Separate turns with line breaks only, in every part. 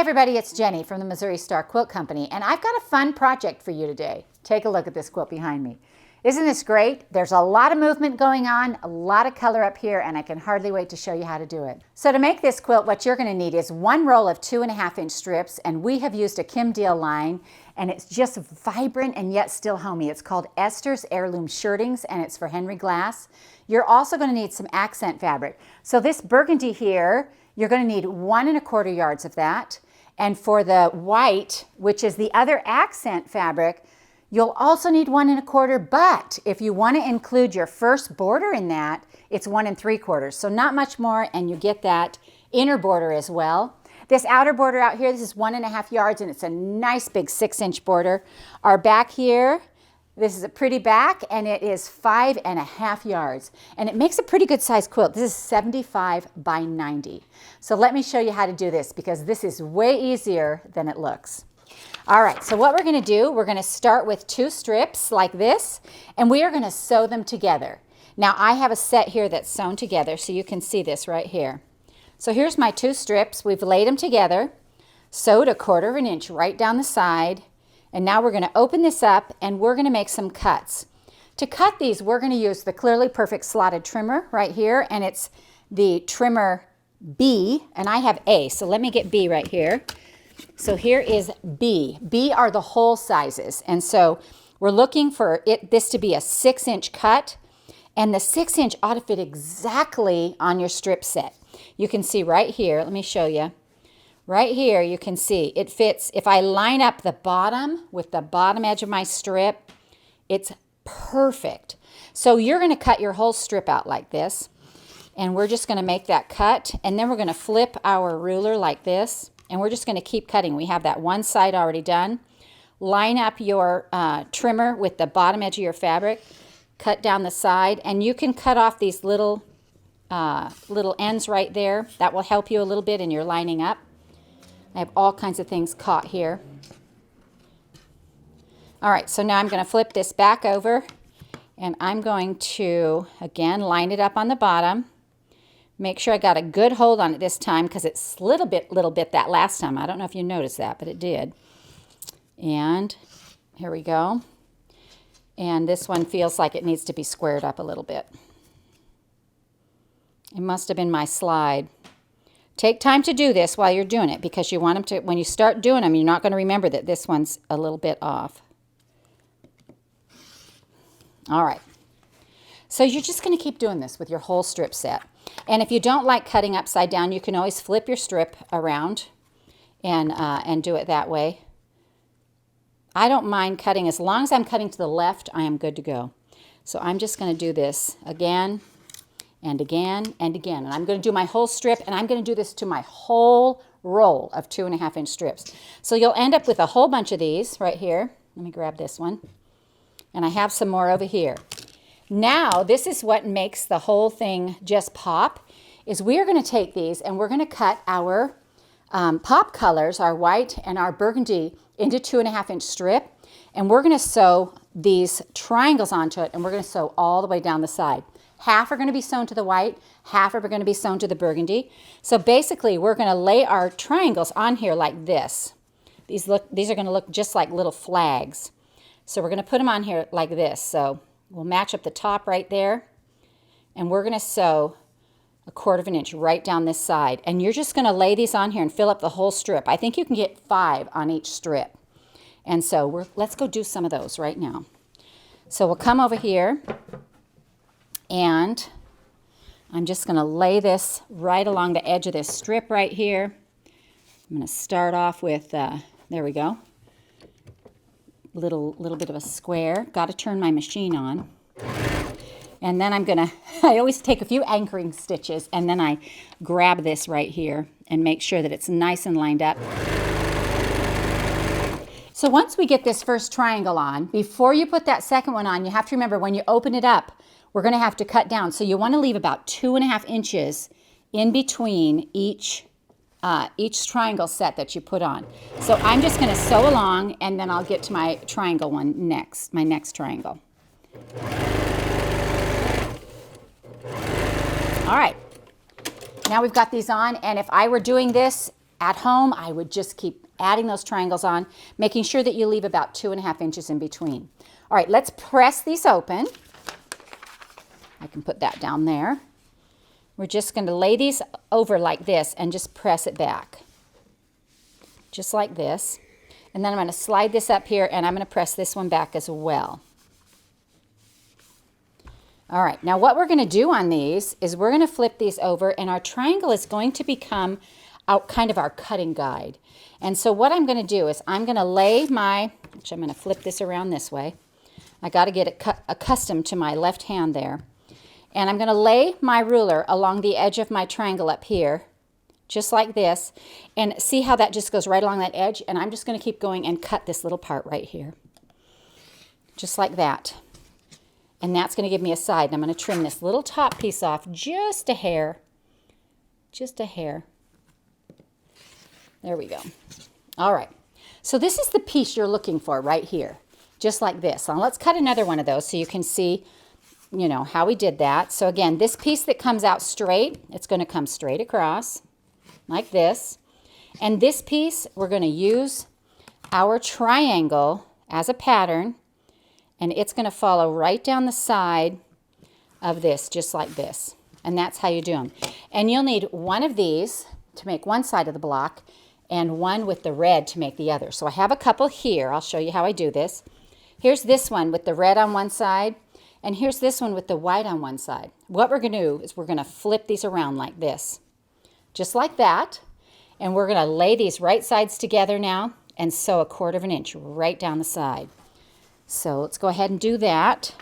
everybody, it's Jenny from the Missouri Star Quilt Company, and I've got a fun project for you today. Take a look at this quilt behind me. Isn't this great? There's a lot of movement going on, a lot of color up here, and I can hardly wait to show you how to do it. So to make this quilt, what you're going to need is one roll of 2.5-inch strips, and we have used a Diehl line, and it's just vibrant and yet still homey. It's called Esther's Heirloom Shirtings, and it's for Henry Glass. You're also going to need some accent fabric. So this burgundy here, you're going to need 1¼ yards of that. And for the white, which is the other accent fabric, you'll also need 1¼ but if you want to include your first border in that, it's 1¾ so not much more, and you get that inner border as well. This outer border out here, this is 1½ yards, and it's a nice big 6-inch border. Our back here, this is a pretty back, and it is 5½ yards, and it makes a pretty good size quilt. This is 75 by 90. So let me show you how to do this, because this is way easier than it looks. All right, so what we're going to do, we're going to start with 2 strips like this, and we are going to sew them together. Now I have a set here that's sewn together, so you can see this right here. So here's my 2 strips. We've laid them together, sewed 1/4 inch right down the side, and now we're going to open this up and we're going to make some cuts. To cut these, we're going to use the Clearly Perfect slotted trimmer right here, and it's the trimmer B, and I have A, so let me get B right here. So here is B. B are the hole sizes, and so we're looking for this to be a 6-inch cut, and the 6-inch ought to fit exactly on your strip set. You can see right here, let me show you. Right here you can see it fits. If I line up the bottom with the bottom edge of my strip, it's perfect. So you're going to cut your whole strip out like this, and we're just going to make that cut, and then we're going to flip our ruler like this, and we're just going to keep cutting. We have that one side already done. Line up your trimmer with the bottom edge of your fabric, cut down the side, and you can cut off these little ends right there. That will help you a little bit in your lining up. I have all kinds of things caught here. All right, so now I'm going to flip this back over, and I'm going to, again, line it up on the bottom. Make sure I got a good hold on it this time, because it slid a little bit that last time. I don't know if you noticed that, but it did. And here we go. And this one feels like it needs to be squared up a little bit. It must have been my slide. Take time to do this while you're doing it, because you want them to, when you start doing them, you're not going to remember that this one's a little bit off. All right. So you're just going to keep doing this with your whole strip set. And if you don't like cutting upside down, you can always flip your strip around and do it that way. I don't mind cutting. As long as I'm cutting to the left, I am good to go. So I'm just going to do this again and again and again. And I'm going to do my whole strip, and I'm going to do this to my whole roll of 2.5-inch strips. So you'll end up with a whole bunch of these right here. Let me grab this one. And I have some more over here. Now, this is what makes the whole thing just pop, is we are going to take these and we're going to cut our pop colors, our white and our burgundy, into 2.5-inch strip. And we're going to sew these triangles onto it, and we're going to sew all the way down the side. Half are going to be sewn to the white, half are going to be sewn to the burgundy. So basically, we're going to lay our triangles on here like this. These are going to look just like little flags. So we're going to put them on here like this. So we'll match up the top right there, and we're going to sew 1/4 inch right down this side. And you're just going to lay these on here and fill up the whole strip. I think you can get 5 on each strip. And so let's go do some of those right now. So we'll come over here, and I'm just going to lay this right along the edge of this strip right here. I'm going to start off with, there we go, little bit of a square. Got to turn my machine on. And then I'm going to, I always take a few anchoring stitches, and then I grab this right here and make sure that it's nice and lined up. So once we get this first triangle on, before you put that second one on, you have to remember when you open it up, we're going to have to cut down. So you want to leave about 2.5 inches in between each triangle set that you put on. So I'm just going to sew along, and then I'll get to my triangle one next, my next triangle. All right. Now we've got these on, and if I were doing this At home, I would just keep adding those triangles on, making sure that you leave about 2.5 inches in between. All right, let's press these open. I can put that down there. We're just going to lay these over like this and just press it back. Just like this. And then I'm going to slide this up here and I'm going to press this one back as well. All right, now what we're going to do on these is we're going to flip these over and our triangle is going to become kind of our cutting guide. And so what I'm going to do is I'm going to lay my, which I'm going to flip this around this way. I got to get it accustomed to my left hand there. And I'm going to lay my ruler along the edge of my triangle up here, just like this. And see how that just goes right along that edge? And I'm just going to keep going and cut this little part right here. Just like that. And that's going to give me a side. And I'm going to trim this little top piece off just a hair. Just a hair. There we go. All right. So this is the piece you're looking for right here. Just like this. Now let's cut another one of those so you can see, you know, how we did that. So again, this piece that comes out straight, it's going to come straight across like this. And this piece, we're going to use our triangle as a pattern. And it's going to follow right down the side of this, just like this. And that's how you do them. And you'll need one of these to make one side of the block and one with the red to make the other. So I have a couple here. I'll show you how I do this. Here's this one with the red on one side. And here's this one with the white on one side. What we're going to do is we're going to flip these around like this. Just like that. And we're going to lay these right sides together now and sew 1/4 inch right down the side. So let's go ahead and do that.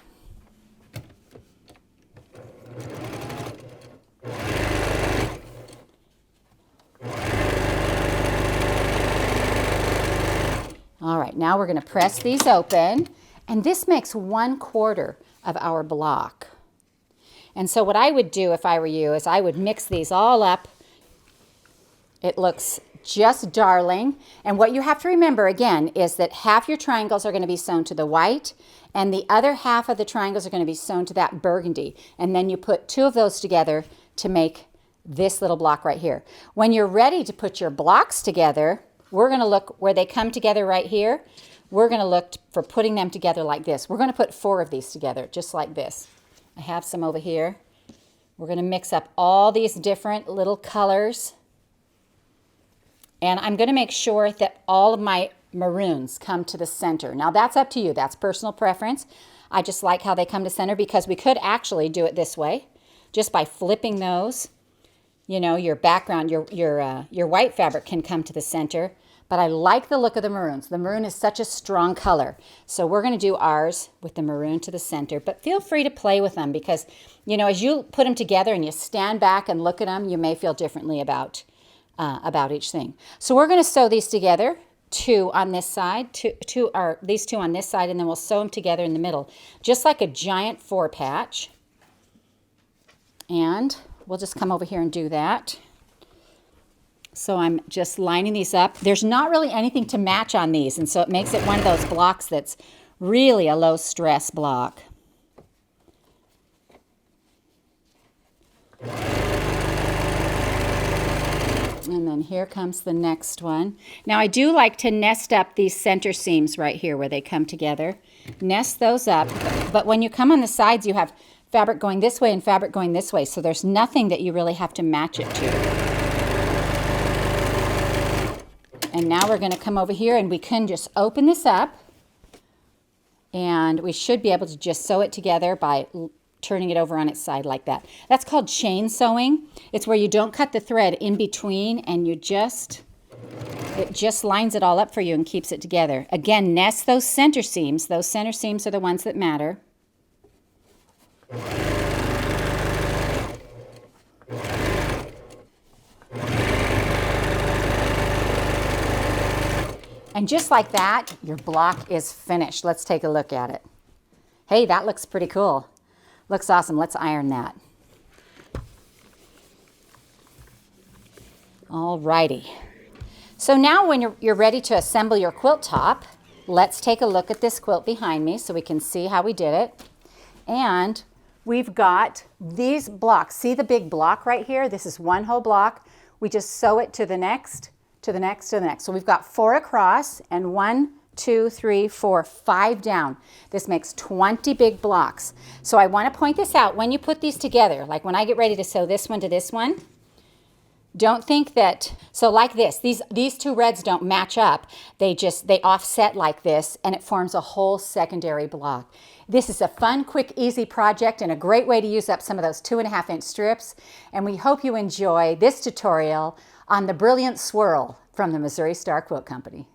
All right, now we're going to press these open, and this makes 1/4 of our block. And so what I would do if I were you is I would mix these all up. It looks just darling. And what you have to remember again is that half your triangles are going to be sewn to the white and the other half of the triangles are going to be sewn to that burgundy. And then you put 2 of those together to make this little block right here. When you're ready to put your blocks together, we're going to look where they come together right here. We're going to look for putting them together like this. We're going to put 4 of these together just like this. I have some over here. We're going to mix up all these different little colors. And I'm going to make sure that all of my maroons come to the center. Now that's up to you. That's personal preference. I just like how they come to center because we could actually do it this way. Just by flipping those, you know, your background, your white fabric can come to the center. But I like the look of the maroons. The maroon is such a strong color. So we're going to do ours with the maroon to the center. But feel free to play with them because, you know, as you put them together and you stand back and look at them, you may feel differently about each thing. So we're going to sew these together, 2 on this side, these 2 on this side, and then we'll sew them together in the middle, just like a giant 4 patch. And we'll just come over here and do that. So I'm just lining these up. There's not really anything to match on these, and so it makes it one of those blocks that's really a low stress block. And then here comes the next one. Now I do like to nest up these center seams right here where they come together. Nest those up, but when you come on the sides you have fabric going this way and fabric going this way, so there's nothing that you really have to match it to. And now we're going to come over here and we can just open this up and we should be able to just sew it together by turning it over on its side like that. That's called chain sewing. It's where you don't cut the thread in between and it just lines it all up for you and keeps it together. Again, nest those center seams. Those center seams are the ones that matter. And just like that, your block is finished. Let's take a look at it. Hey, that looks pretty cool. Looks awesome. Let's iron that. All righty. So now when you're ready to assemble your quilt top, let's take a look at this quilt behind me so we can see how we did it. And we've got these blocks. See the big block right here? This is one whole block. We just sew it to the next to the next, to the next. So we've got 4 across and 1, 2, 3, 4, 5 down. This makes 20 big blocks. So I want to point this out when you put these together, like when I get ready to sew this one to this one. Don't think that, so like this, these 2 reds don't match up. They offset like this, and it forms a whole secondary block. This is a fun, quick, easy project and a great way to use up some of those 2.5-inch strips. And we hope you enjoy this tutorial on the Brilliant Swirl from the Missouri Star Quilt Company.